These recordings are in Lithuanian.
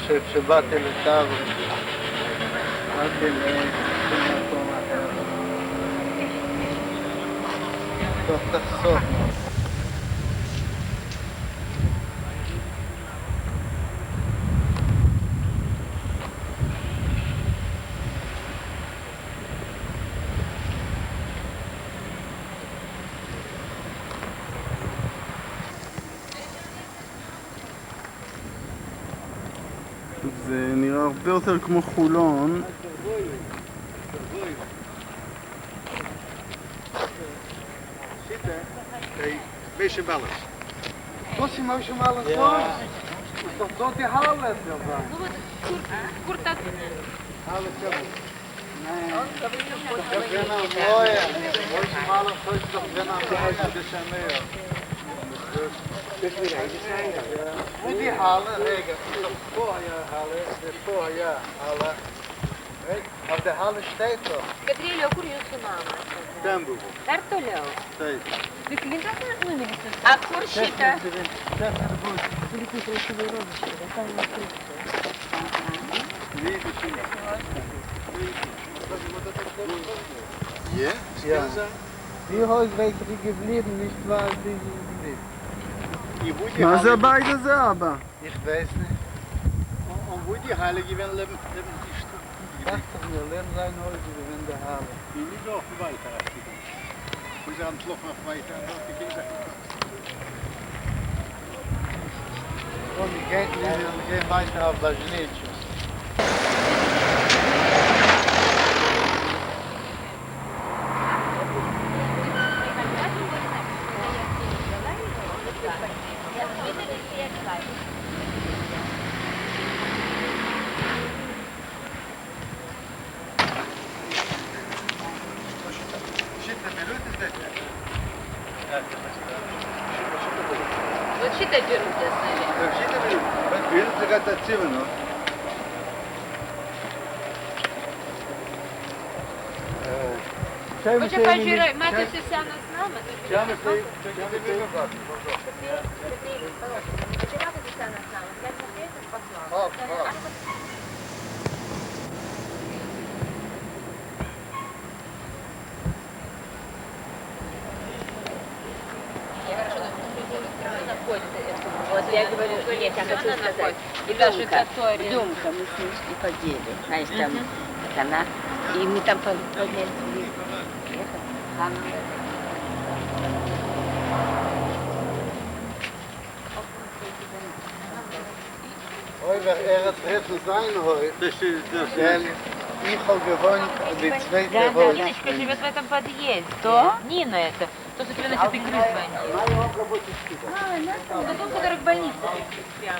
כשבאתי לטאב, באתי למקום אחר. טוב, תחסוך. זה נראה הרבה יותר כמו חולון. Beetje bellen. Wat is nou zo'n alles voor? Toch dat die halen het wel van. Halen het wel. Nee. Dat is nou mooi. Wat is maar een goed toch dan aan de huis de Samuel. Hoe die halen regen. Voor je halen, voor je halen. Op de halen staat toch. Gabriel, kur jūsų namas? Ten buvo. Dar toliau. Taip. Viklintas numeris. A kur šitą? Čia turbūt. Ja? Ja. Die Haus weiter geblieben, nicht wahr? מה זה הבית הזה, אבא? Ich weiß nicht. Und wo die Halle gewinnen, leben die Dachten wir, lernen sein heute, wenn der Halle. Die nicht auch weiter. Wir sind noch weiter. Und die gehen weiter auf Bajnitschus. Вот šitą birutę save. Šitą bet birutę, kad atsimenu. O čia, pažiūrėjau, matosi senas namas. Čia mes tai vilnių gatvė. Čia matosi senas namas. Galima prieitis paklausti. Вот я говорю, нет, я хочу сказать. И даже который... Думка, мы с ним и подели. Знаешь, там она. И мы там подняли. Hoi, het treffen sein heute. Ich habe gewohnt, die zweite Woche. Ниночка живет в этом подъезде. Кто? Нина это. То, что тебе насчет игры звонит. Это тот, который к больнице.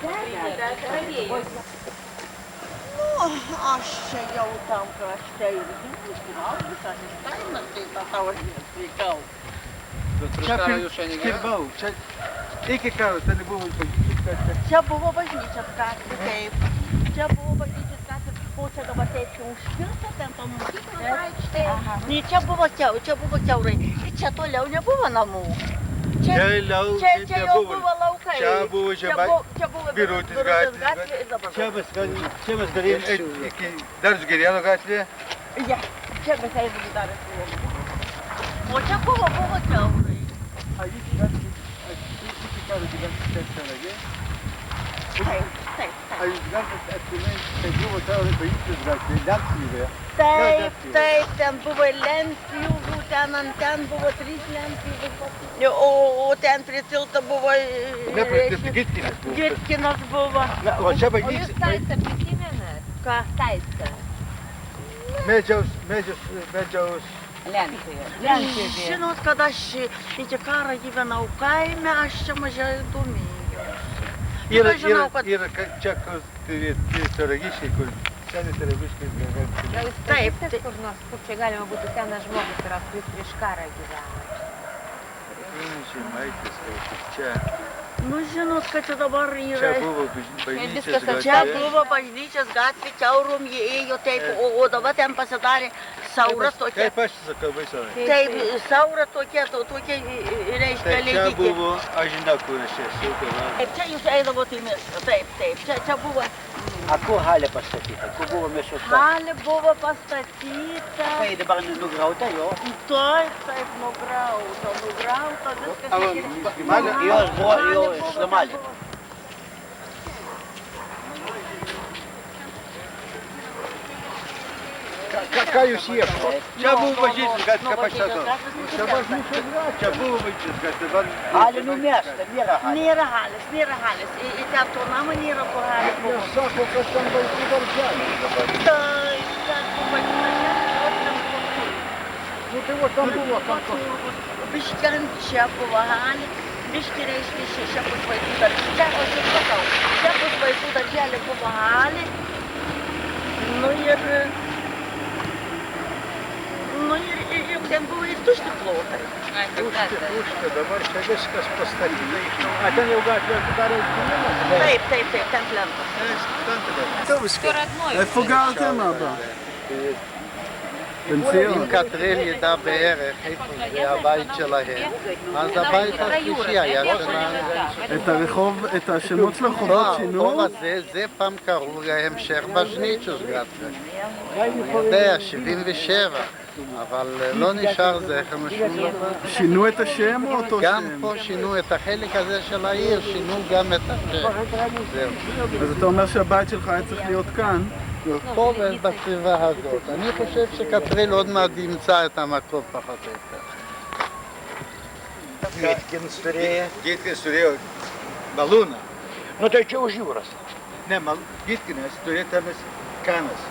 Правее. Ну, а ще я там кращаю. Iki kartų, tai buvo bažnyčia. Čia buvo bažnyčios gatvė, taip. Čia buvo bažnyčios gatvė, o čia dabar taip užpilta, ten to aikštė. Čia buvo kiaurai. Ir čia toliau nebuvo namų. Čia jau buvo laukai. Čia buvo žemai. Birutės gatvė. Čia mes galėjom eiti iki Daržgirėno gatvėje. Ja, čia mes eidami dar atėjome. O čia buvo kiaurai. Iki gyventi Tauragėje. Taip. A jūs galite atsimenti, tai buvo Tauragės bažnyčios gatvė, lentpjūvėje. Taip, ten buvo lentpjūvių, ten buvo 3 lentpjūvių. O ten prie tilto buvo... Ne, prie tilto Gitkinas buvo. Gitkinas buvo. Na, o čia O jūs bažnyčia... Taisą prisimenat? Ką? Taisą. Medžiaus... Lenkijoje. Žinot, kad aš iki karą gyvenau kaime, aš čia mažai domėjausi. Yra čia Tauragiškiai, kur seni Tauragiškiai gyventi. Gal jūs pažįstat kur nors, kur čia galima būtų senas žmogus yra, kuris prieš karą gyveno? Žemaitis, kaip čia. Nu, žinot, kad čia dabar yra... Čia buvo bažnyčios gatvė. Čia buvo bažnyčios gatvė, kiaurom jie ėjo taip, o dabar ten pasidarė saura tokia. Kaip aš sakau, baisorai. Taip, saura tokia, reiškia, Čia buvo, aš žinau, kur aš esu. Taip, čia jūs eidavote į mišką, taip. Čia buvo A kur halė pastatyta? Kur buvo mišos? Halė buvo pastatyta. Tai dabar nugriauta jo? Taip, nugriauta, viskas. Jos buvo jo šlamalė. Ką jūs ieškot? Čia buvo bažnyčios gatvė, ką pastatau. Čia bažnyčios gatvė. Čia buvo bažnyčios gatvė, dabar... Halė numesta, nėra halės. Nėra halės. Į teatro namą nėra kur halės buvo. Jūs sako, kad ten vaikų darželis dabar. Taip, teatro vaikų darželis. Nu tai va, tam buvo. Biškį ant čia buvo halė. Biškį reiškia čia bus vaikų darželis. Čia aš ir sakau. Čia bus vaikų darželis buvo halė. Nu ir ten buvo ir tušti plotai. Tušti, dabar čia viskas pastatyta. A ten jau gatvė atidarė užkūrimas? Taip, ten plentas. איפה גרתם, אבא? בן ציון. אם קטריל ידע בערך איפה זה הבית שלהם, אז הבית השלישי היה שלנו. את הרחוב, את השמות של הרחובות שינו? הרחוב הזה, זה פעם קראו המשך בז'ניצ'וס גטרה. אני יודע, 77, אבל לא נשאר זכר משום דבר. שינו את השם או אותו גם שם? פה שינו את החלק הזה של העיר, שינו גם את השם. זהו. אז אתה אומר שהבית שלך היה צריך להיות כאן? פה בסביבה הזאת. אני חושב שקטריל עוד מעט ימצא את המקום פחות או יותר. Gytkinas turėjo malūną. Nu tai čia už jūros. Ne, Gytkinas turėjo tamis kanas.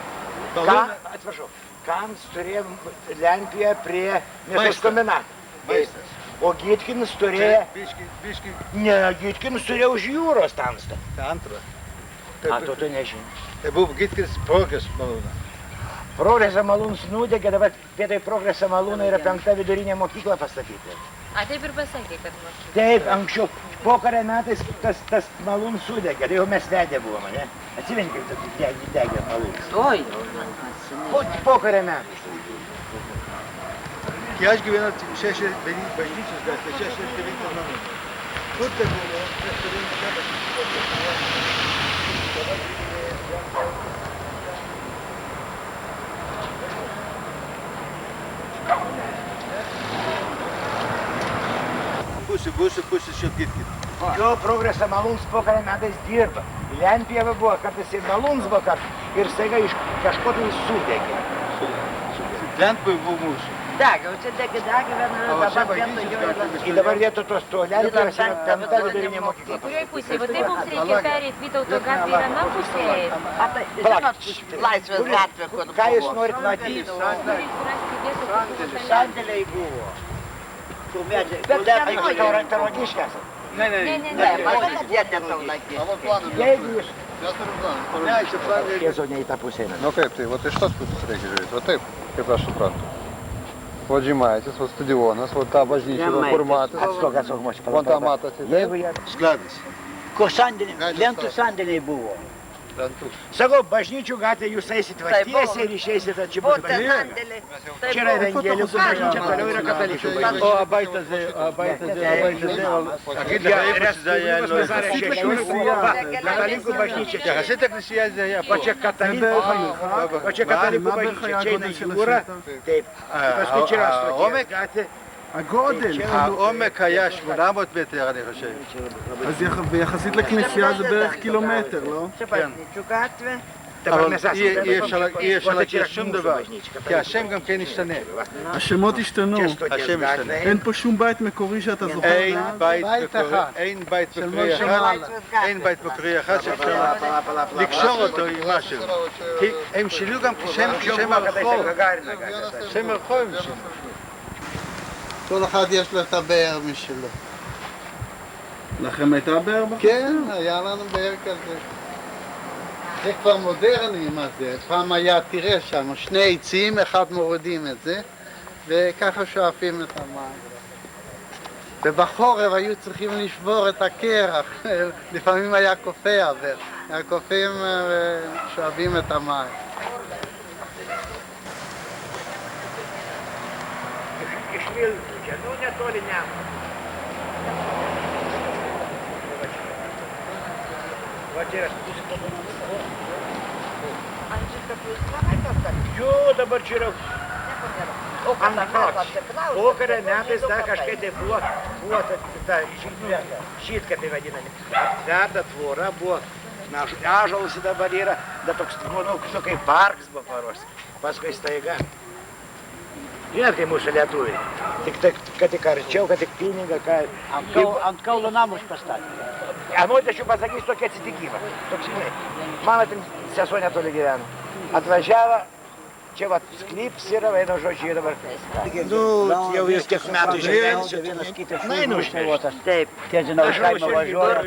Atsiprašau. Kans turėjo Lenkijoje prie mėsos kombinato. Maistas. O Gytkinas turėjo... Biški. Ne, Gytkinas turėjo už jūros tamstą. Tai antra. A, tu nežinai. Tai buvo Gytkinas Progres malūna. Progreso malūnas nudegė, dabar vietoj Progreso malūno yra 5 vidurinė mokykla pastatyta. A, taip ir pasakė, kad mažai. Taip, anksčiau, pokario metais tas malūnas sudegė, tai jau mes vedę buvome, ne? Atsimeni, kaip degė malūnas. Oi, Pokario metais. Kai aš gyvenau 6 bažnyčios gatvė, 69 namų. Kur tai buvo? Aš turėjau čia bažnyčios. Pusė šio Gytkinas. Jo Progreso malūnas pokario metais dirba. Lenkijoje buvo, kartais ir malūnas buvo ir staiga iš kažko tai sudegė. Lenkijoje buvo mūsų. Degė, o čia degė, dabar vietoj jo yra. Ir dabar vietoj tos to Lenkijos yra 5 vidurinė mokykla. Kurioj pusėje? Va taip mums reikia perėti Vytauto gatvę į vieną pusę. Žinot, Laisvės gatvė, kur buvo. Ką jūs norit matyti? Sandėliai buvo. Bet Tauragiškės. Ne. Jeigu jūs... Ne, čia planai. Tieso ne į tą pusę. Nu kaip tai, вот iš tos pusės reikia žiūrėti, va taip, kaip aš suprantu. Вот Žemaitis, вот stadionas, вот ta bažnyčia, kur matas. Atstok, moči. Von tą matosi. Jeigu jie... Skladas. Ko sandėliai? Lentų sandėliai buvo. Sakau, bažnyčių gatvė jūs eisit va tiesiai ir išeisit čia bus bažnyčia. Čia yra evangelikų bažnyčia, toliau yra katalikų bažnyčia. O abaitas Katalikų bažnyčia. Čia klisija zėja. Pa čia katalikų bažnyčia. Čia eina jūra. Taip. Paskui čia yra stoties gatvė. הגודל. העומק היה 800 מטר, אני חושב. אז יחסית לכנסייה זה בערך קילומטר, לא? כן. אבל אי אפשר להכיר שום דבר, כי השם גם כן ישתנה. השמות השתנו. השם ישתנה. אין פה שום בית מקורי שאתה זוכר. אין בית מקורי אחד. אין בית מקורי אחד שאפשר לקשור אותו עם משהו. כי הם שינו גם כשם הרחוב. שם הרחוב הם שינו. כל אחד יש לו את הבאר משלו. לכם הייתה באר בחור? כן, היה לנו באר כזה. זה כבר מודרני, מה זה? פעם היה, תראה שם, 2 עצים, אחד מורידים את זה, וככה שואפים את המים. ובחורף היו צריכים לשבור את הקרח, לפעמים היה קופא, והקופים שואבים את המים. Nu, netoli Nemuno. Jo, dabar čia yra... Pokario metais ta kažkaip tai buvo ta šytkapė vadinami. Aptverta tvora buvo, ąžuolas dabar yra, bet toks, kaip parkas buvo paruoštas. Paskui staiga. Žinot, kai mūsų lietuviai. Kad tik arčiau, kad tik pinigą, ant kaulo namus pastatė. Anote, aš jums pasakysiu tokį atsitikimą. Toks, mano sesuo netoli gyveno. Atvažiavo, čia vat sklyps yra, eina žodžiai dabar. Nu, jau vis tiek metų žemėsiu. Vienas kitas šūdus. Taip. Tie žinau, iš kaimo važiuoja.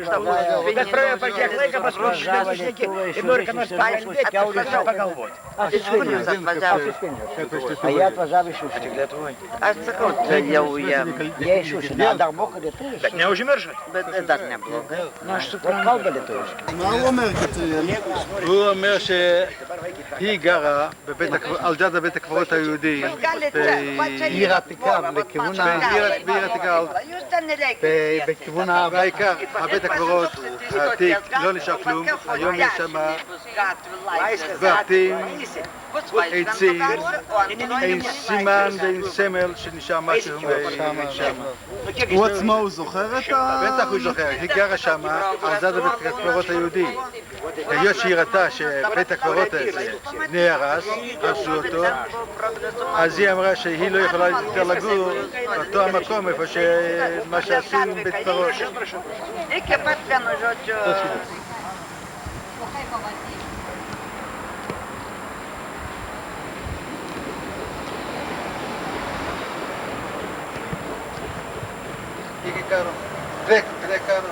Bet praėjo pažiūrėk laiką, paskui žinau, šneki. Ir nori, kad nors pakalbėti, aš prašau pagalvoti. Iš kur jūs atvažiavo? A jie atvažiavo iš Užsienio. Aš sakau, tai jau jie. Jie iš Užsienio. Dar moka lietuviškai. Bet neužmiršot? Bet dar neblogai. Nu, aš suprantu, kalba lietuviškai. מה הוא אומר כתוב? הוא אומר שהיא גרה על דד בית הקברות היהודי בעיר העתיקה, בעיר העתיקה, בכיוון והעיקר, הבית הקברות העתיק, לא נשאר כלום, היום יש שם בתים, עצים, אין סימן ואין סמל שנשאר משהו שם. הוא עצמו, הוא זוכר את ה... בטח הוא זוכר, היא גרה שם על דד בית הקברות היהודי. היות שהיא ראתה שבית הקברות הזה נהרס, הרסו אותו, אז היא אמרה שהיא לא יכולה יותר לגור באותו המקום איפה מה שעשו עם בית קברות. Reikia pat vienu žodžiu. Iki karo. Prie karo.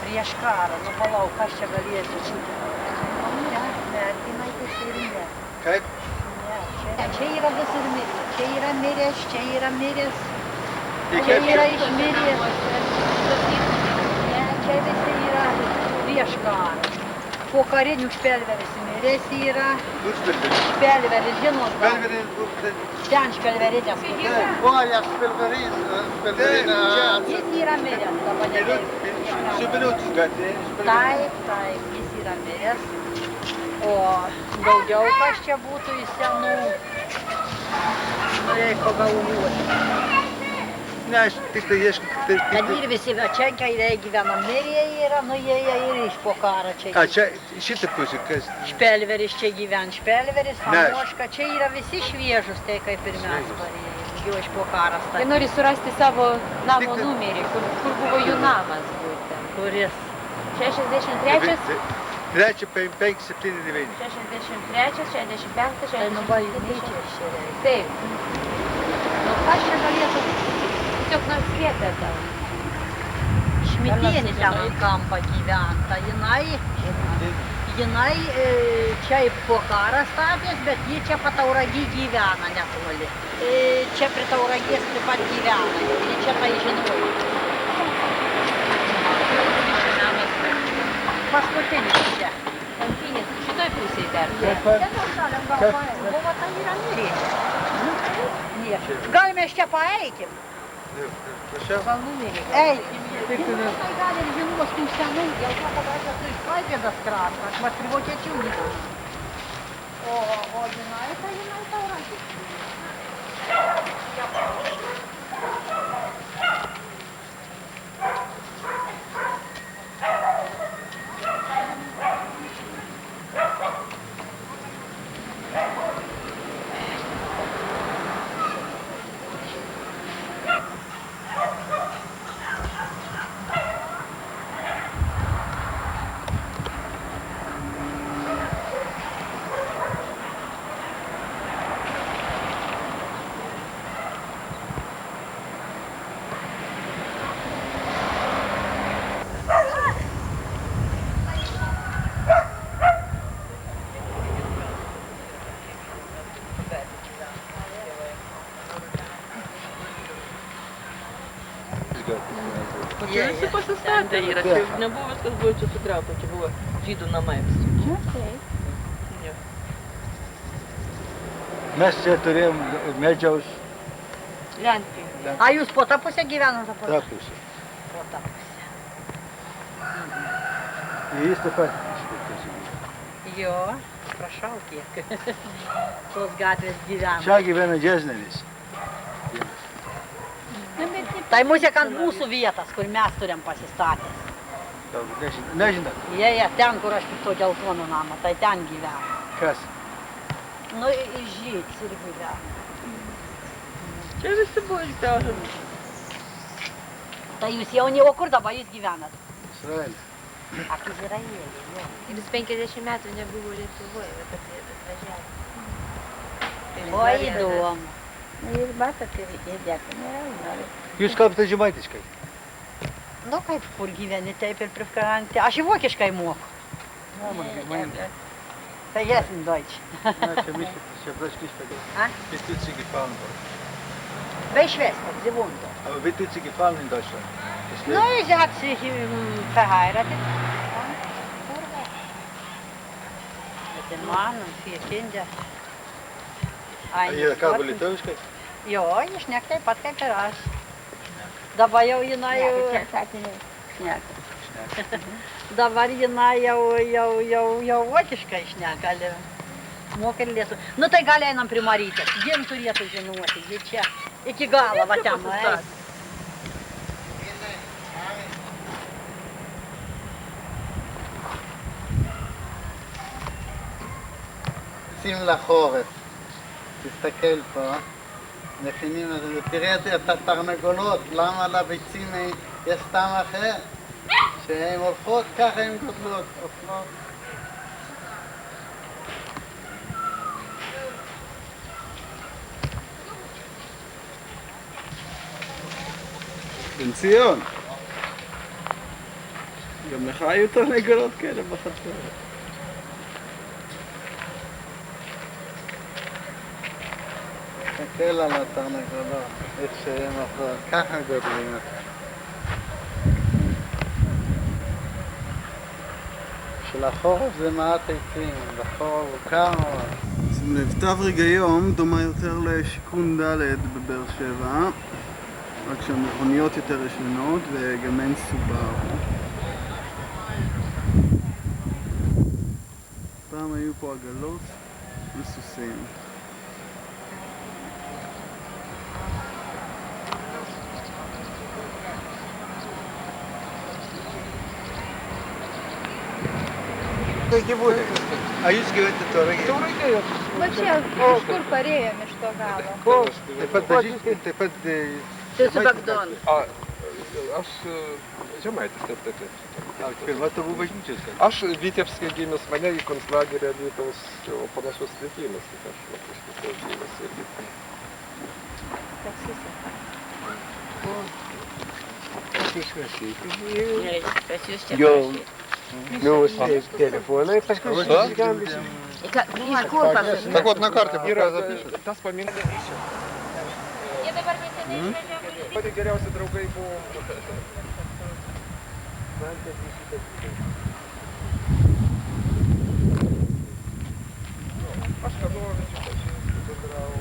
Prieš karą, nu palauk, kas čia galėtų šitą. Ne, merginaitės ir ne. Kaip? Ne, čia yra visur miręs, čia yra miręs, čia yra miręs, čia yra išmiręs. Ne, čia visi yra prieš karą. Po karinių špelveris miręs yra. Špelveris, žinot, ten špelverinės. פה היה שפלברין, Jis yra miręs, dabar nežinau. Taip, jis yra miręs. O daugiau kas čia būtų iš senų. Norėjau pagalvoti. Ne, aš tik tai ieškau. Kad ir visi va čia kairiai gyvena mirė yra, nu jie ir iš po karo čia. A, čia šitą pusę, kas? Špelveris čia gyvena, špelveris, Samoška, čia yra visi šviežus, tai kaip ir mes parėjom. Jau iš po karo statė. Jie nori surasti savo namo numerį, kur buvo jų namas būtent. Kuris? 63, 3, 5, 7, 9. 63, 65, Tai nu 66. bažnyčia čia reikia. Taip, Nu kas čia galėtų? tiesiog nors vietą tau. Šmitienė ten ant kampo gyventa, jinai čia po karą statės, bet ji čia pat Tauragį gyvena netoli. Čia prie Tauragės taip pat gyvena, ji čia tai žinojo. Paskutinis čia. Antinis, šitoj pusėje dar. Ten buvo tai yra mirė. Gal mes čia paeikim? Gal numerį. Eikim. Tai gali ir žinos tų senų, dėl to, kad aš esu iš Klaipėdos krašto, aš mat prie vokiečių gyvenu. O jinai Tauragė. Čia visi pasistatę yra, čia nebuvo viskas buvo čia sugriauta, čia buvo žydų namai visi. Mes čia turėjom medžiaus. Lenkijoje. A jūs po tą pusę gyvenate? Ta pusė. Po tą pusę. Jis taip pat Jo, prašau kiek. Tos gatvės gyvena. Čia gyvena Džezneris. Tai musik ant mūsų vietas, kur mes turim pasistatęs. Nežinau. Jie, ten, kur aš tik to geltono namą, tai ten gyvena. Kas? Nu, Žyds ir gyvena. Čia visi buvo išsiaužę. Tai jūs jauni, o kur dabar jūs gyvenat? Izraelis. Ak, Izraelė, jo. Ir jis 50 metų nebuvo Lietuvoje, bet atvažiavo. O įdomu. Ir matot, ir dėkui nėra. Jūs kalbate žemaitiškai? Nu, kaip kur gyveni, taip ir prikarantė. Aš į vokiškai moku. Vergessen Deutsch. Ja, für mich ist es ja bloß nicht vergessen. Ah? Wie tut sie gefallen dort? Bei Schwester, sie wohnt dort. Aber wie tut sie gefallen in Deutschland? Das No, sie hat sich verheiratet. Mit dem Mann und 4 Kinder. Jie kalba lietuviškai? Jo, jie šneka taip pat kaip ir aš. Dabar jau jinai dabar jinai jau vokiškai šneka. Moka ir lietuvių. Nu tai gal einam prie Marytės. Jiem turėtų žinoti. Jie čia iki galo va ten. שים לחורף. תסתכל פה, מכינים את זה, תראה את התרנגולות, למה לביצים יש טעם אחר? שהן הולכות ככה הן גודלות, אוכלות. בן ציון, גם לך היו תרנגולות כאלה בחצר. תסתכל על התרנגולות, איך שהן אוכלות, ככה גודלים אותן. של החורף זה מעט עצים, בחורף הוא כמה. שים לב, תבריג היום דומה יותר לשיכון ד' בבאר שבע, רק שהמכוניות יותר ישנות וגם אין סובר. פעם היו פה עגלות וסוסים. A jūs gyvenate Tauragėje? Va čia, kažkur parėjom iš to galo. Taip pat bažnyčia, taip pat... Tai su Bagdonu. Aš žemaitis, taip. Pirma tavo bažnyčios. Aš Vitebske gimęs, mane į konclagerį Alytaus, o panašus likimas, tai aš kažkaip gimęs irgi. Pas jūs čia Jo. parašyt. Nu, telefonai, paskui susigambysim. Iš kur pasakyt? Так вот, на карте пока запишут. Tas paminklas. Jie dabar neseniai išvažiavo. Pati geriausi draugai buvo... Aš Kadovičius, aš bendrau.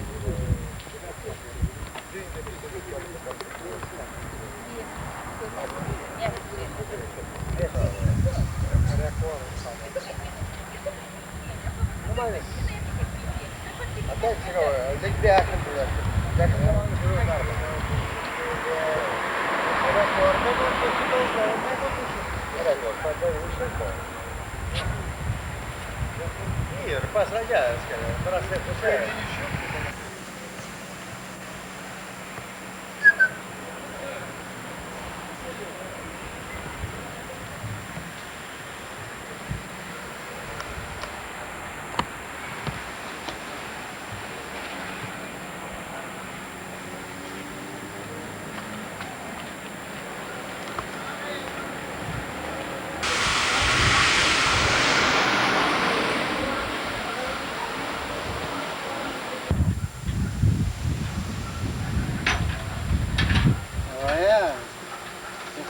Ir pasradėjęs, kad prastai pusėje.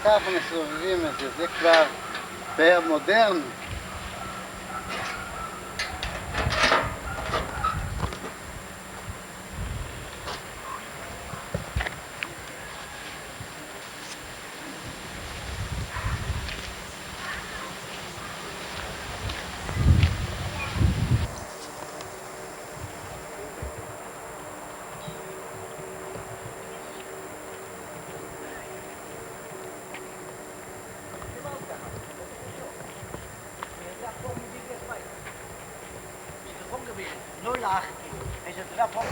ככה מסובבים את זה, זה כבר פאר מודרני. 08. Is het rap op?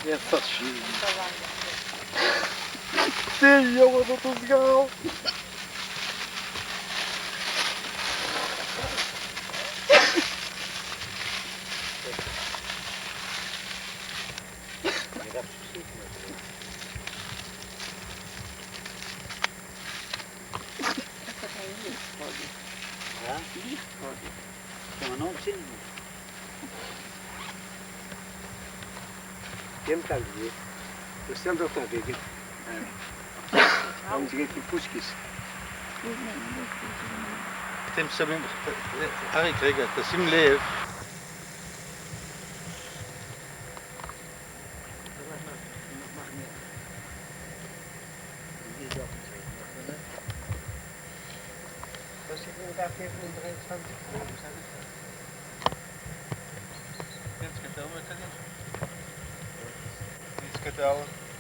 Jetzt das Schienen. Ти, його тут згав! Tem que ali. Eu sempre estou a ver aqui. Vamos ver que pusquis. אתם שמים, אריק, רגע, תשים לב.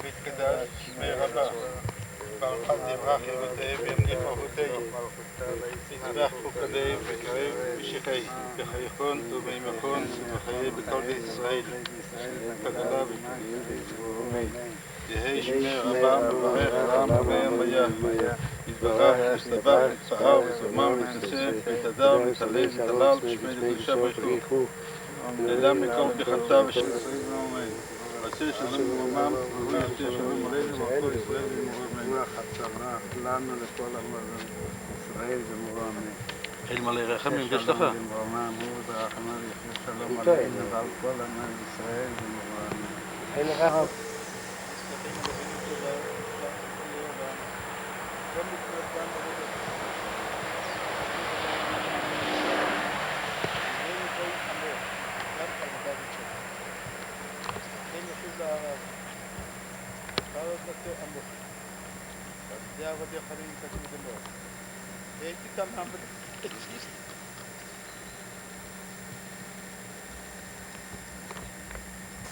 והתקדש שמי רבה, ברחת דברכי ותאב ימליך מלכותי, תצמח פוקדי וקרב משיחי, בחייכון ומימכון ובחיי בכל בית ישראל, תגלה ותגיד, יהי שמי רבה מברך העם ומיה, יתברך, יסתבח, יתפאר וזומם ותעשה, ותדר ותעלה ותעלל בשמי לקדושה ברכו, לאדם מכל פחתה ושל ישראל ואומן. עשה שלום וממם, ועשה שלום עלינו וכל ישראל ומורם חצרה לנו לכל ישראל ומורם. אל מלא רחמים יש לך? ומורם הוא ורחמה ויחיה שלום עלינו ועל כל עמי ישראל ומורם. אין לך רב.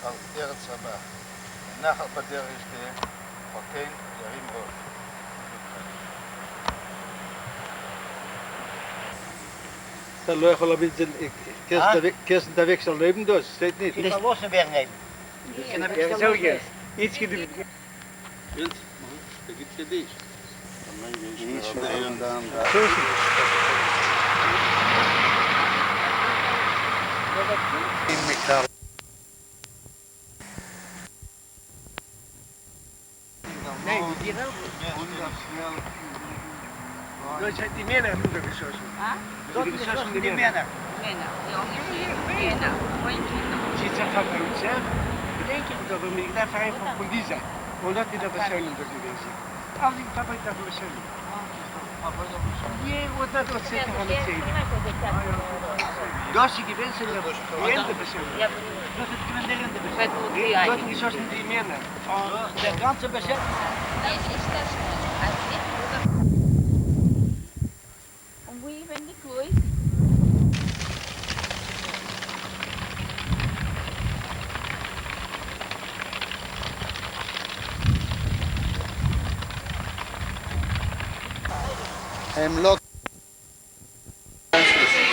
על ארץ רבה, נחל בדרך ישתה, וכן ירים ראש. אתה לא יכול להביא את זה, כסף דבק של לבנדוס, steht nicht. Die verlossen wegnemen. Ja, zo is. Iets gedaan. תגיד קדיש. Nee, die hier ook. Dat zijn die mannen moeten geschossen. Dat is geschossen die mannen. Ziet ze van mij zeg. Bedenk je dat we met daar vrij van politie. Omdat die dat zijn dat die deze. Als ik dat dat we zijn. Je wordt dat wat zitten van het zee. Dat is die mensen dat de persoon. Dat het kinderen de persoon. Dat is zoals die mannen. De ganze bezetting. Und wie wenn die Kuh הם לא...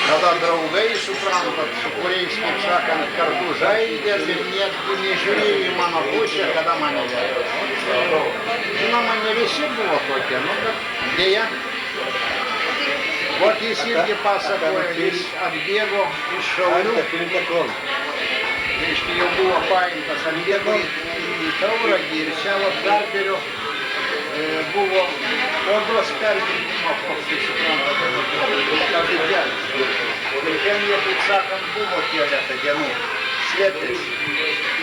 Когда другие супранты, курейские всяком картужа идет, нет, не жюри, мама пуще, когда мама идет. Мама не висит было только, ну как, где я? Вот если где пасакоились от бегу, и шоу, если ее было паинька с бегу, и таураги, и решала в Дарберю, було область Карлівна, фактично, кажуть, я. Тим я під саком було кілька, де, ну, svetis.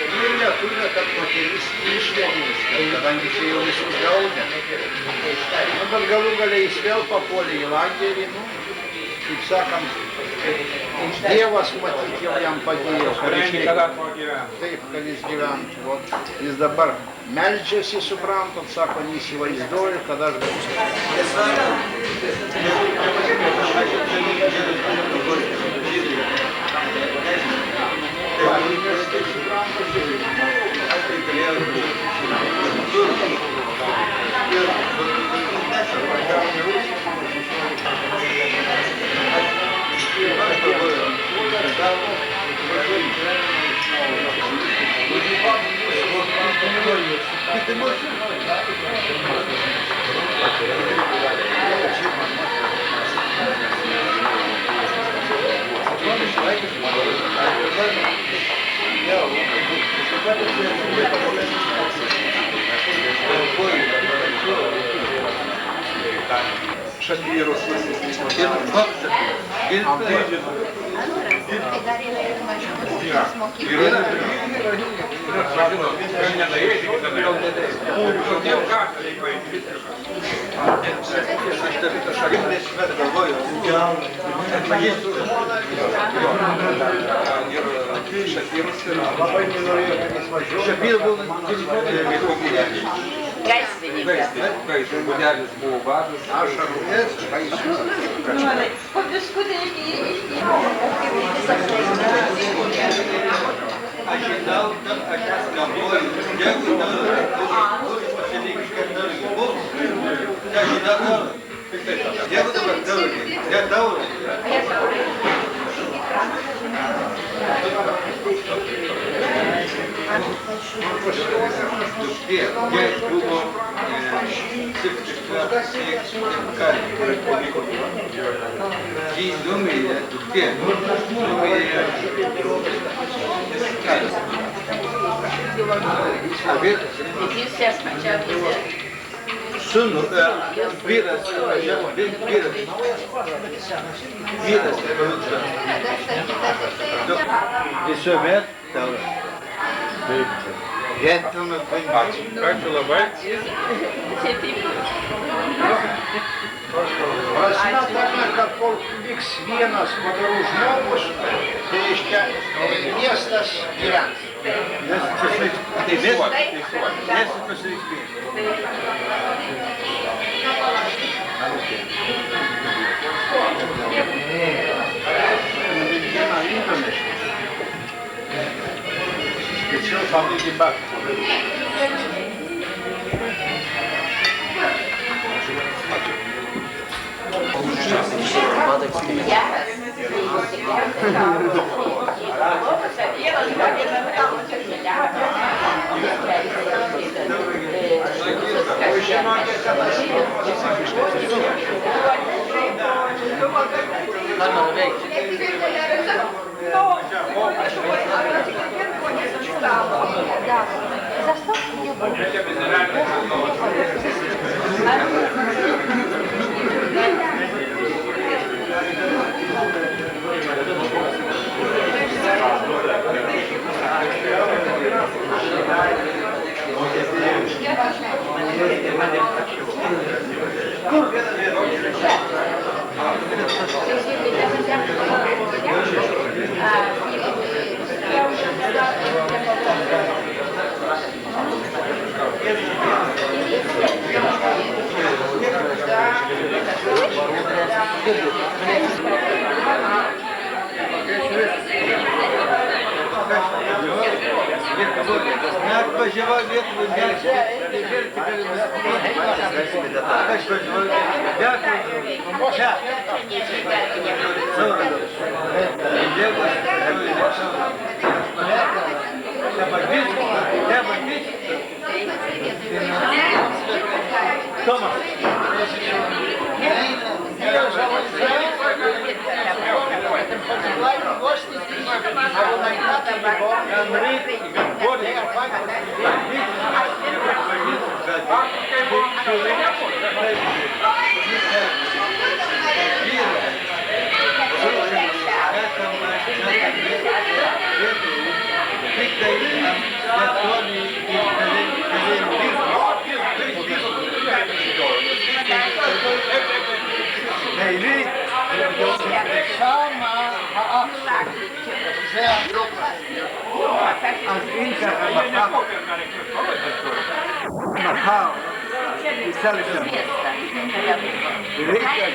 Nu ir lietuvė, kad moteris išvedinis, kadangi čia jau visus gaudė. Nu, bet galų galiai jis vėl papuolė į lagerį, nu, kaip sakant, Dievas matyt jau jam padėjo, kad jis gyventų. Jis dabar meldžiasi, suprantat, sako, neįsivaizduoju, kad aš būsiu. Šatyrus ir faktas. Budelis buvo vadas. Aš žinau, kad aš galvoju, jeigu bus pasiliks, kad dargi bus, aš žinau, jeigu dabar dargi, nedaurgi. Duktė, jai buvo 74 karį. Ji numirė, duktė, numirė. Sūnų, vyras, visuomet tavo. Ačiū labai. Prasme tame, kad kol liks vienas padarų žmogus, tai reiškia miestas gyvens. Special family back. Atvažiavau Lietuvą, ישראלי, שמה האח שלי. זה אז אם ככה מחר ניסע לשם. ורגע,